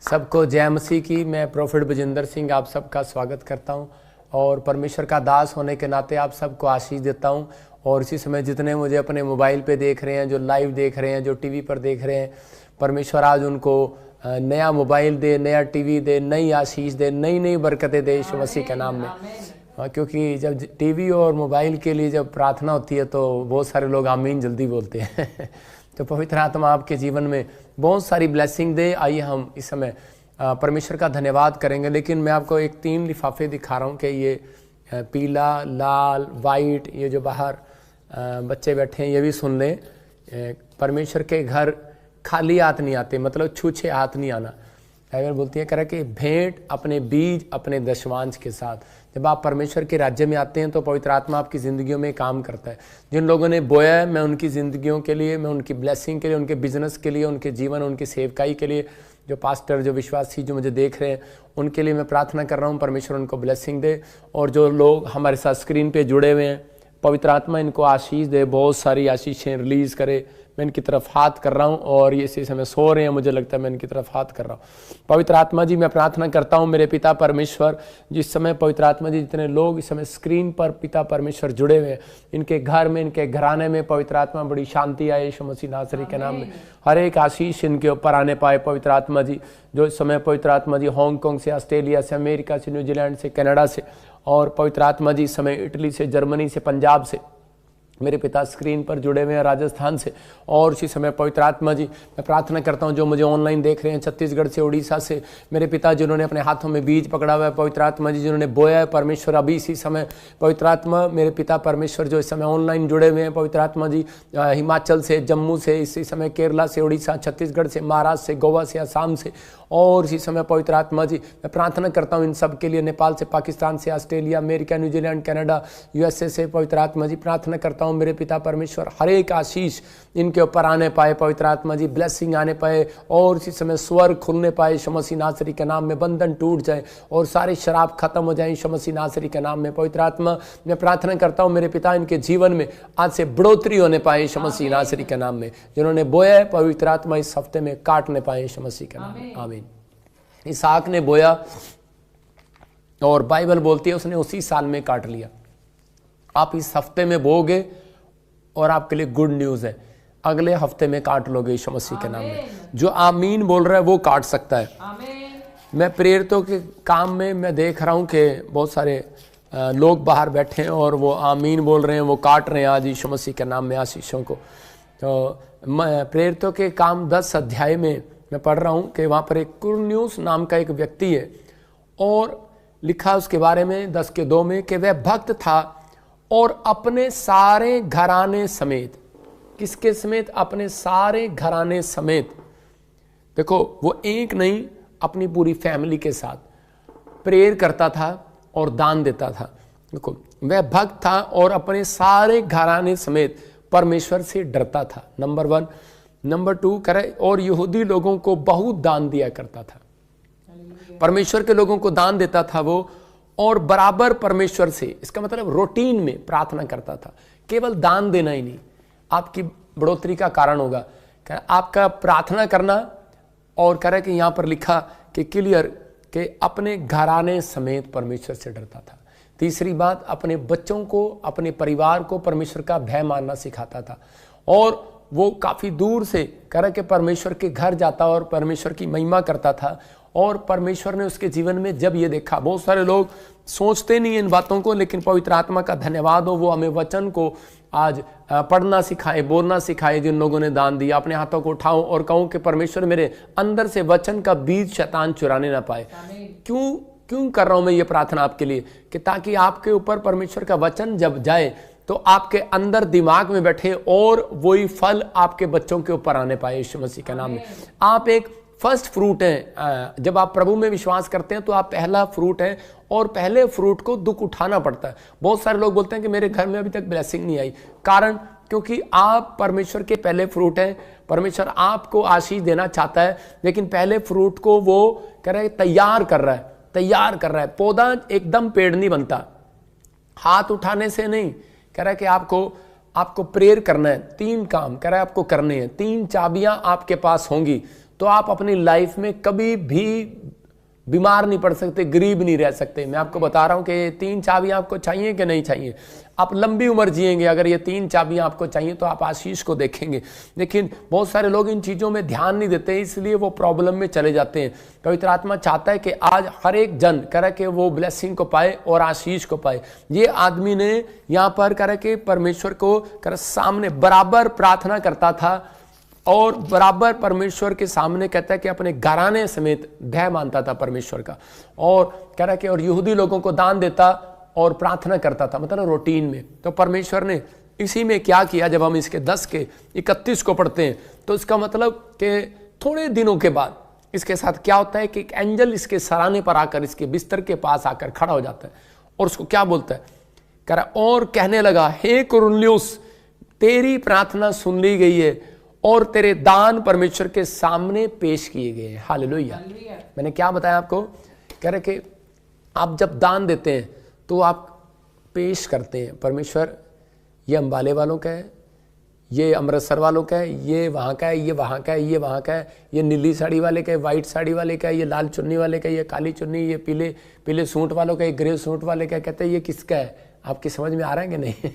सबको जय मसीह की। मैं प्रोफेट बजिंदर सिंह आप सबका स्वागत करता हूं और परमेश्वर का दास होने के नाते आप सबको आशीष देता हूं। और इसी समय जितने मुझे अपने मोबाइल पे देख रहे हैं, जो लाइव देख रहे हैं, जो टीवी पर देख रहे हैं, परमेश्वर आज उनको नया मोबाइल दे, नया टीवी दे, नई आशीष दे, नई नई बरकतें दे यीशु मसीह के नाम में। क्योंकि जब टीवी और मोबाइल के लिए जब प्रार्थना होती है तो बहुत सारे लोग आमीन जल्दी बोलते हैं। तो पवित्र आत्मा आपके जीवन में बहुत सारी ब्लेसिंग दे। आइए हम इस समय परमेश्वर का धन्यवाद करेंगे। लेकिन मैं आपको एक 3 लिफाफे दिखा रहा हूँ कि ये पीला, लाल, वाइट, ये जो बाहर बच्चे बैठे हैं ये भी सुन लें। परमेश्वर के घर खाली हाथ नहीं आते, मतलब छूछे हाथ नहीं आना। बाइबल बोलती है कि भेंट अपने बीज अपने दशवांश के साथ। जब आप परमेश्वर के राज्य में आते हैं तो पवित्र आत्मा आपकी ज़िंदगियों में काम करता है। जिन लोगों ने बोया है, मैं उनकी ज़िंदगियों के लिए, मैं उनकी ब्लेसिंग के लिए, उनके बिजनेस के लिए, उनके जीवन, उनकी सेवकाई के लिए, जो पास्टर, जो विश्वासी जो मुझे देख रहे हैं, उनके लिए मैं प्रार्थना कर रहा हूँ परमेश्वर उनको ब्लेसिंग दे। और जो लोग हमारे साथ स्क्रीन पर जुड़े हुए हैं, पवित्र आत्मा इनको आशीष दे, बहुत सारी आशीषें रिलीज़ करे। मैं इनकी तरफ हाथ कर रहा हूँ और ये इसी समय सो रहे हैं, मुझे लगता है मैं इनकी तरफ हाथ कर रहा हूँ। पवित्र आत्मा जी, मैं प्रार्थना करता हूँ मेरे पिता परमेश्वर, जिस समय पवित्र आत्मा जी जितने लोग इस समय स्क्रीन पर पिता परमेश्वर जुड़े हुए हैं, इनके घर में, इनके घराने में पवित्र आत्मा बड़ी शांति आए यीशु मसीह नासरी के नाम में। हर एक आशीष इनके ऊपर आने पाए पवित्र आत्मा जी। जो इस समय पवित्र आत्मा जी हांगकांग से, ऑस्ट्रेलिया से, अमेरिका से, न्यूजीलैंड से, कनाडा से, और पवित्र आत्मा जी इस समय इटली से, जर्मनी से, पंजाब से मेरे पिता स्क्रीन पर जुड़े हुए हैं, राजस्थान से। और इसी समय पवित्र आत्मा जी मैं प्रार्थना करता हूं जो मुझे ऑनलाइन देख रहे हैं, छत्तीसगढ़ से, उड़ीसा से, मेरे पिता जिन्होंने अपने हाथों में बीज पकड़ा हुआ है, पवित्र आत्मा जी जिन्होंने बोया है, परमेश्वर अभी इसी समय पवित्र आत्मा मेरे पिता परमेश्वर जो इस समय ऑनलाइन जुड़े हुए हैं, पवित्र आत्मा जी हिमाचल से, जम्मू से, इसी समय केरला से, उड़ीसा, छत्तीसगढ़ से, महाराष्ट्र से, गोवा से, असम से, और इसी समय पवित्र आत्मा जी मैं प्रार्थना करता हूँ इन सब के लिए, नेपाल से, पाकिस्तान से, Australia, America, New Zealand, Canada, USA से, पवित्र आत्मा जी प्रार्थना करता हूँ मेरे पिता परमेश्वर हर एक आशीष इनके ऊपर आने पाए पवित्र आत्मा जी, ब्लेसिंग आने पाए, और इसी समय स्वर खुलने पाए यीशु मसीह नासरी के नाम में। बंधन टूट जाए और सारे शराब खत्म हो जाए यीशु मसीह नासरी के नाम में। पवित्र आत्मा मैं प्रार्थना करता हूँ मेरे पिता इनके जीवन में आज से बढ़ोतरी होने पाए यीशु मसीह नासरी के नाम में। जिन्होंने बोया है पवित्र आत्मा इस हफ्ते में काटने पाए यीशु मसीह के नाम में। आमीन। इसहाक ने बोया और बाइबल बोलती है उसने उसी साल में काट लिया। आप इस हफ्ते में बोगे और आपके लिए गुड न्यूज़ है, अगले हफ्ते में काट लोगे यीशु मसीह के नाम में। जो आमीन बोल रहा है वो काट सकता है। मैं प्रेरितों के काम में मैं देख रहा हूँ कि बहुत सारे लोग बाहर बैठे हैं और वो आमीन बोल रहे हैं, वो काट रहे हैं आज यीशु मसीह के नाम में आशीषों को। तो प्रेरितों के काम 10 अध्याय में मैं पढ़ रहा हूँ कि वहाँ पर एक कुरन्यूस नाम का एक व्यक्ति है, और लिखा उसके बारे में 10:2 में कि वह भक्त था और अपने सारे घराने समेत, किसके समेत? अपने सारे घराने समेत। देखो वो एक नहीं, अपनी पूरी फैमिली के साथ प्रेयर करता था और दान देता था। देखो वह भक्त था और अपने सारे घराने समेत परमेश्वर से डरता था, नंबर 1। नंबर 2 करे और यहूदी लोगों को बहुत दान दिया करता था। परमेश्वर के लोगों को दान देता था वो, और बराबर परमेश्वर से, इसका मतलब रूटीन में प्रार्थना करता था। केवल दान देना ही नहीं आपकी बढ़ोतरी का कारण होगा, आपका प्रार्थना करना। और कह रहा है कि यहाँ पर लिखा कि क्लियर कि अपने घराने समेत परमेश्वर से डरता था। तीसरी बात, अपने बच्चों को, अपने परिवार को परमेश्वर का भय मानना सिखाता था। और वो काफ़ी दूर से कह रहा कि परमेश्वर के घर जाता और परमेश्वर की महिमा करता था। और परमेश्वर ने उसके जीवन में जब ये देखा, बहुत सारे लोग सोचते नहीं इन बातों को, लेकिन पवित्र आत्मा का धन्यवाद हो, वो हमें वचन को आज पढ़ना सिखाए, बोलना सिखाए। जिन लोगों ने दान दिया, अपने हाथों को उठाओ और कहो कि परमेश्वर मेरे अंदर से वचन का बीज शैतान चुराने ना पाए। क्यों कर रहा हूं मैं ये प्रार्थना आपके लिए, कि ताकि आपके ऊपर परमेश्वर का वचन जब जाए तो आपके अंदर दिमाग में बैठे और वही फल आपके बच्चों के ऊपर आने पाए यीशु मसीह के नाम में। आप एक फर्स्ट फ्रूट हैं। जब आप प्रभु में विश्वास करते हैं तो आप पहला फ्रूट है, और पहले फ्रूट को दुख उठाना पड़ता है। बहुत सारे लोग बोलते हैं कि मेरे घर में अभी तक ब्लेसिंग नहीं आई। कारण क्योंकि आप परमेश्वर के पहले फ्रूट हैं। परमेश्वर आपको आशीष देना चाहता है, लेकिन पहले फ्रूट को वो कह रहा है तैयार कर रहा है। पौधा एकदम पेड़ नहीं बनता हाथ उठाने से नहीं। कह रहा है कि आपको प्रेयर करना है। 3 काम कह रहा है आपको करने हैं। 3 चाबियां आपके पास होंगी तो आप अपनी लाइफ में कभी भी बीमार नहीं पड़ सकते, गरीब नहीं रह सकते। मैं आपको बता रहा हूं कि ये 3 चाबियां आपको चाहिए कि नहीं चाहिए। आप लंबी उम्र जिएंगे अगर ये 3 चाबियां आपको चाहिए तो आप आशीष को देखेंगे। लेकिन बहुत सारे लोग इन चीज़ों में ध्यान नहीं देते, इसलिए वो प्रॉब्लम में चले जाते हैं। पवित्र आत्मा चाहता है कि आज हर एक जन करे कि वो ब्लेसिंग को पाए और आशीष को पाए। ये आदमी ने यहाँ पर करे कि परमेश्वर को करे सामने बराबर प्रार्थना करता था और बराबर परमेश्वर के सामने कहता है कि अपने घराने समेत भय मानता था परमेश्वर का, और कह रहा कि और यहूदी लोगों को दान देता और प्रार्थना करता था, मतलब रूटीन में। तो परमेश्वर ने इसी में क्या किया, जब हम इसके 10 के 31 को पढ़ते हैं तो इसका मतलब कि थोड़े दिनों के बाद इसके साथ क्या होता है कि एक एंजल इसके सराहने पर आकर इसके बिस्तर के पास आकर खड़ा हो जाता है और उसको क्या बोलता है, कह रहा और कहने लगा, हे कुरनेलियुस, तेरी प्रार्थना सुन ली गई है और तेरे दान परमेश्वर के सामने पेश किए गए हैं। हालेलुया। मैंने क्या बताया आपको, कह रहे कि आप जब दान देते हैं तो आप पेश करते हैं, परमेश्वर ये अंबाले वालों का है, ये अमृतसर वालों का है, ये वहाँ का है, ये वहाँ का है, ये वहाँ का है, ये नीली साड़ी वाले का है, वाइट साड़ी वाले का है, ये लाल चुन्नी वाले का है, ये काली चुन्नी, ये पीले सूट वालों का, ये ग्रे सूट वाले का। कहते हैं ये किसका है, आपकी समझ में आ रहा है कि नहीं?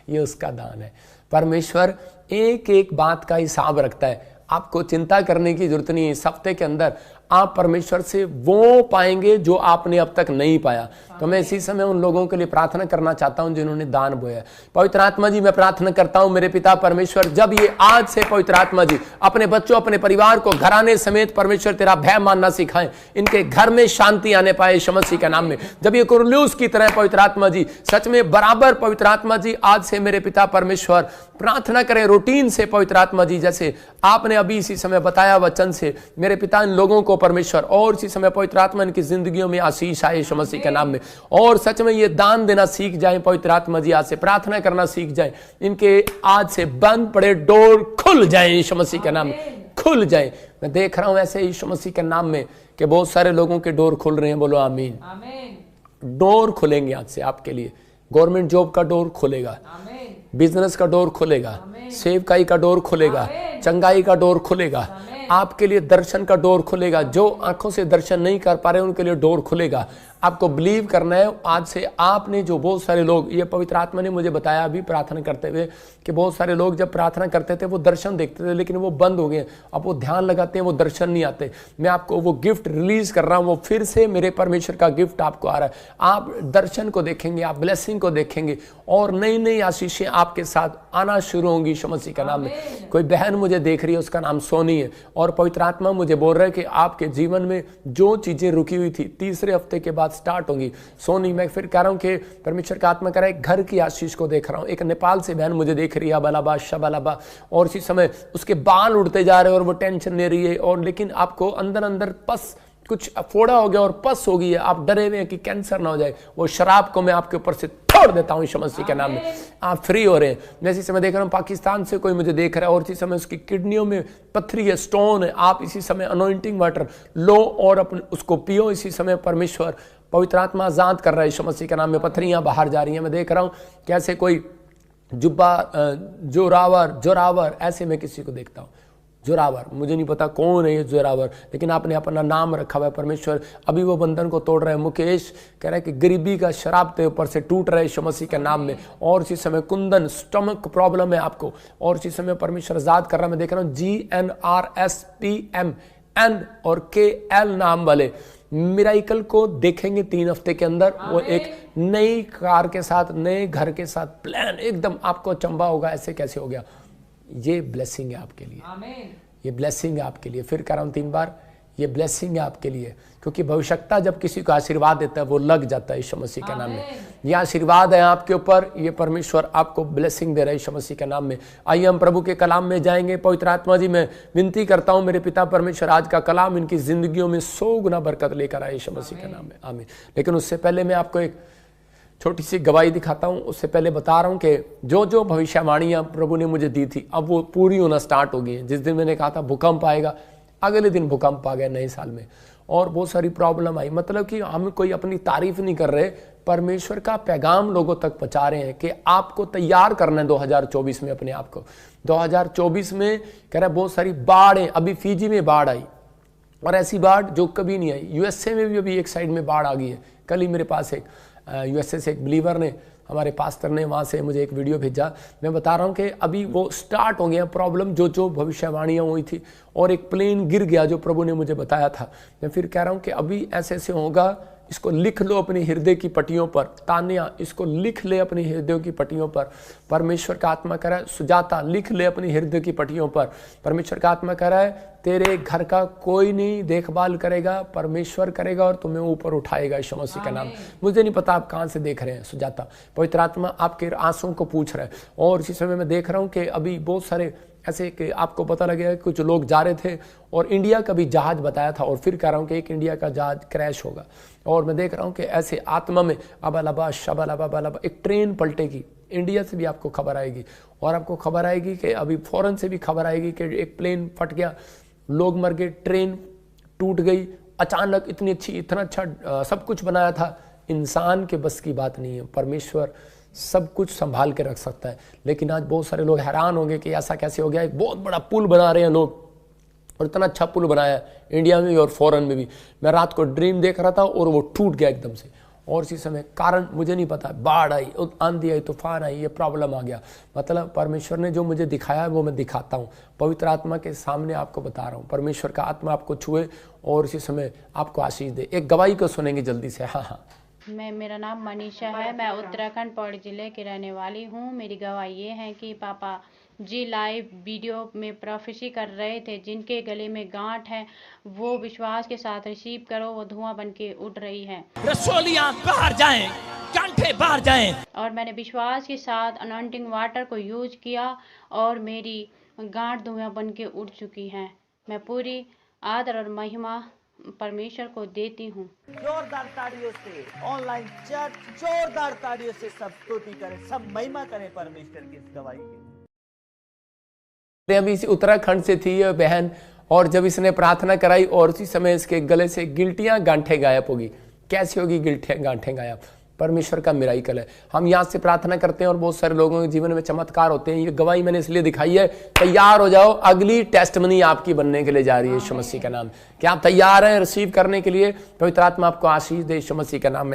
ये उसका दान है। परमेश्वर एक एक बात का हिसाब रखता है, आपको चिंता करने की जरूरत नहीं है। इस हफ्ते के अंदर आप परमेश्वर से वो पाएंगे जो आपने अब तक नहीं पाया। तो मैं इसी समय उन लोगों के लिए प्रार्थना करना चाहता हूं जिन्होंने दान बोया। पवित्र आत्मा जी, मैं प्रार्थना करता हूं मेरे पिता परमेश्वर, जब ये आज से पवित्र आत्मा जी अपने बच्चों अपने परिवार को घराने समेत परमेश्वर तेरा भय मानना सिखाएं, इनके घर में शांति आने पाए यीशु मसीह के नाम में। जब ये कुरनेलियुस की तरह पवित्र आत्मा जी सच में बराबर पवित्र आत्मा जी आज से मेरे पिता परमेश्वर प्रार्थना करें रूटीन से पवित्र आत्मा जी, जैसे आपने अभी इसी समय बताया वचन से मेरे पिता इन लोगों को परमेश्वर, और इसी समय पवित्र आत्मा इनकी जिंदगियों में आशीष आए यीशु मसीह के नाम में। और सच में ये दान देना सीख जाएं पवित्र आत्मा जी, आज से प्रार्थना करना सीख जाएं, इनके आज से बंद पड़े डोर खुल जाएं यीशु मसीह के नाम में, खुल जाएं। मैं देख रहा हूं ऐसे यीशु मसीह के नाम में कि बहुत सारे लोगों के डोर खुल रहे हैं। बोलो आमीन। डोर खुलेंगे आज से आपके लिए। गवर्नमेंट जॉब का डोर खुलेगा, बिजनेस का डोर खुलेगा, सेवकाई का डोर खुलेगा, चंगाई का डोर खुलेगा, आपके लिए दर्शन का डोर खुलेगा। जो आंखों से दर्शन नहीं कर पा रहे उनके लिए डोर खुलेगा। आपको बिलीव करना है। आज से आपने जो बहुत सारे लोग, ये पवित्र आत्मा ने मुझे बताया अभी प्रार्थना करते हुए कि बहुत सारे लोग जब प्रार्थना करते थे वो दर्शन देखते थे लेकिन वो बंद हो गए। अब वो ध्यान लगाते हैं वो दर्शन नहीं आते। मैं आपको वो गिफ्ट रिलीज कर रहा हूँ, वो फिर से मेरे परमेश्वर का गिफ्ट आपको आ रहा है। आप दर्शन को देखेंगे, आप ब्लेसिंग को देखेंगे और नई नई आशीषें आपके साथ आना शुरू होंगी यीशु मसीह का नाम में। कोई बहन मुझे देख रही है, उसका नाम सोनी है, और पवित्र आत्मा मुझे बोल रहा है कि आपके जीवन में जो चीजें रुकी हुई थी 3रे हफ्ते के बाद स्टार्ट होंगी। सोनी, मैं फिर कह रहा हूं कि परमेश्वर का आत्मा कह रहा है घर की आशीष को देख रहा हूं। एक नेपाल से बहन मुझे देख रही है, बलाबा शबलाबा, और इसी समय उसके बाल उड़ते जा रहे हैं और वो टेंशन ले रही है, और लेकिन आपको अंदर अंदर पस कुछ फोड़ा हो गया और पस हो गई है। आप डरे हुए हैं कि कैंसर ना हो जाए। वो शराब को मैं आपके ऊपर से तोड़ देता हूं यीशु मसीह के नाम में। आप फ्री हो रहे हैं। मैं इसी समय देख रहा हूं पाकिस्तान से कोई मुझे देख रहा है और इसी समय उसकी किडनियों में पत्थरी है, स्टोन है। आप इसी समय अनॉइंटिंग वाटर लो और अपने उसको पियो। इसी समय परमेश्वर पवित्र आत्मा आजाद कर रहा है यीशु मसीह के नाम में। पत्थरियां बाहर जा रही हैं। मैं देख रहा हूं कैसे कोई जुब्बा जोरावर ऐसे मैं किसी को देखता हूं। जोरावर, मुझे नहीं पता कौन है ये जोरावर, लेकिन आपने अपना नाम रखा हुआ है। परमेश्वर अभी वो बंधन को तोड़ रहे हैं। मुकेश कह रहा है कि गरीबी का शराब के ऊपर से टूट रहा है यीशु मसीह के नाम में। और इसी समय कुंदन स्टमक प्रॉब्लम है आपको, और इसी समय परमेश्वर आजाद कर रहा है। मैं देख रहा हूँ GNRSPMN और KL नाम वाले मिराइकल को देखेंगे 3 हफ्ते के अंदर। वो एक नई कार के साथ, नए घर के साथ प्लान, एकदम आपको चंबा होगा ऐसे कैसे हो गया। ये ब्लेसिंग है आपके लिए, ये ब्लेसिंग है आपके लिए। फिर कह रहा हूं 3 बार, ये ब्लेसिंग है आपके लिए, क्योंकि भविष्यता जब किसी को आशीर्वाद देता है वो लग जाता है यीशु मसीह के नाम में। ये आशीर्वाद है आपके ऊपर, ये परमेश्वर आपको ब्लेसिंग दे रहा है यीशु मसीह के नाम में। आइए हम प्रभु के कलाम में जाएंगे। पवित्र आत्मा जी, मैं विनती करता हूं मेरे पिता परमेश्वर आज का कलाम इनकी जिंदगियों में 100 गुना बरकत लेकर आए यीशु मसीह के नाम में, आमीन। लेकिन उससे पहले मैं आपको एक छोटी सी गवाही दिखाता हूं। उससे पहले बता रहा हूं कि जो जो भविष्यवाणियां प्रभु ने मुझे दी थी अब वो पूरी होना स्टार्ट हो गई है। जिस दिन मैंने कहा था भूकंप आएगा, अगले दिन भूकंप आ गया नए साल में। और बहुत सारी प्रॉब्लम आई। मतलब कि हम कोई अपनी तारीफ नहीं कर रहे, परमेश्वर का पैगाम लोगों तक पहुंचा रहे हैं कि आपको तैयार करना है 2024 में अपने आप को। 2024 में कह रहा है बहुत सारी बाढ़, अभी फिजी में बाढ़ आई और ऐसी बाढ़ जो कभी नहीं आई। यूएसए में भी अभी एक साइड में बाढ़ आ गई है। कल ही मेरे पास एक यूएसए से एक बिलीवर ने, हमारे पास्टर ने वहाँ से मुझे एक वीडियो भेजा। मैं बता रहा हूँ कि अभी वो स्टार्ट हो गया प्रॉब्लम, जो भविष्यवाणियाँ हुई थी, और एक प्लेन गिर गया जो प्रभु ने मुझे बताया था। मैं फिर कह रहा हूँ कि अभी ऐसे ऐसे होगा, इसको लिख लो अपनी हृदय की पट्टियों पर। तान्या, इसको लिख ले अपनी हृदय की पट्टियों पर। परमेश्वर का आत्मा कह रहा है, सुजाता लिख ले अपनी हृदय की पट्टियों पर। परमेश्वर का आत्मा कह रहा है, तेरे घर का कोई नहीं देखभाल करेगा, परमेश्वर करेगा और तुम्हें ऊपर उठाएगा यीशु मसीह का नाम। मुझे नहीं पता आप कहाँ से देख रहे हैं सुजाता, पवित्र आत्मा आपके आंसुओं को पूछ रहा है। और इसी समय मैं देख रहा हूँ कि अभी बहुत सारे ऐसे कि आपको पता लगेगा, कुछ लोग जा रहे थे और इंडिया का भी जहाज बताया था, और फिर कह रहा हूँ कि एक इंडिया का जहाज क्रैश होगा। और मैं देख रहा हूँ कि ऐसे आत्मा में अबालबा शबालबा एक ट्रेन पलटेगी, इंडिया से भी आपको खबर आएगी, और आपको खबर आएगी कि अभी फॉरेन से भी खबर आएगी कि एक प्लेन फट गया, लोग मर गए, ट्रेन टूट गई अचानक। इतना अच्छा सब कुछ बनाया था। इंसान के बस की बात नहीं है, परमेश्वर सब कुछ संभाल के रख सकता है। लेकिन आज बहुत सारे लोग हैरान होंगे कि ऐसा कैसे हो गया। एक बहुत बड़ा पुल बना रहे हैं लोग, और इतना अच्छा पुल बनाया इंडिया में भी और फॉरेन में भी। मैं रात को ड्रीम देख रहा था और वो टूट गया एकदम से, और इसी समय कारण मुझे नहीं पता, बाढ़ आई, आंधी आई, तूफान आई, ये प्रॉब्लम आ गया। मतलब परमेश्वर ने जो मुझे दिखाया है वो मैं दिखाता हूँ, पवित्र आत्मा के सामने आपको बता रहा हूँ। परमेश्वर का आत्मा आपको छुए और इसी समय आपको आशीष दे। एक गवाही को सुनेंगे जल्दी से। हाँ, मेरा नाम मनीषा है। मैं उत्तराखंड पौड़ी जिले की रहने वाली हूँ। मेरी गवाही ये है कि पापा जी लाइव वीडियो में प्रोफेसी कर रहे थे, जिनके गले में गांठ है वो विश्वास के साथ रिसीव करो, वो धुआं बन के उड़ रही है, रसोलियां बाहर जाएं, गांठे बाहर जाएं। और मैंने विश्वास के साथ अनॉइंटिंग वाटर को यूज किया और मेरी गांठ धुआं बन के उड़ चुकी है। मैं पूरी आदर और महिमा परमेश्वर को देती हूँ। जोरदार तालियों से ऑनलाइन चर्च, जोरदार तालियों से सब स्तुति करें, सब महिमा करें परमेश्वर की इस गवाही की। अभी इसी उत्तराखंड से थी यह बहन, और जब इसने प्रार्थना कराई और उसी समय इसके गले से गिल्टियां गांठें गायब होगी। कैसे होगी गिल्टियां गांठें गायब? परमेश्वर का मिराकल है। हम यहाँ से प्रार्थना करते हैं और बहुत सारे लोगों के जीवन में चमत्कार होते हैं। ये गवाही मैंने इसलिए दिखाई है, तैयार हो जाओ, अगली टेस्टमनी आपकी बनने के लिए जा रही है यीशु मसीह का नाम। क्या आप तैयार हैं रिसीव करने के लिए? पवित्र आत्मा आपको आशीष दे यीशु मसीह का नाम में।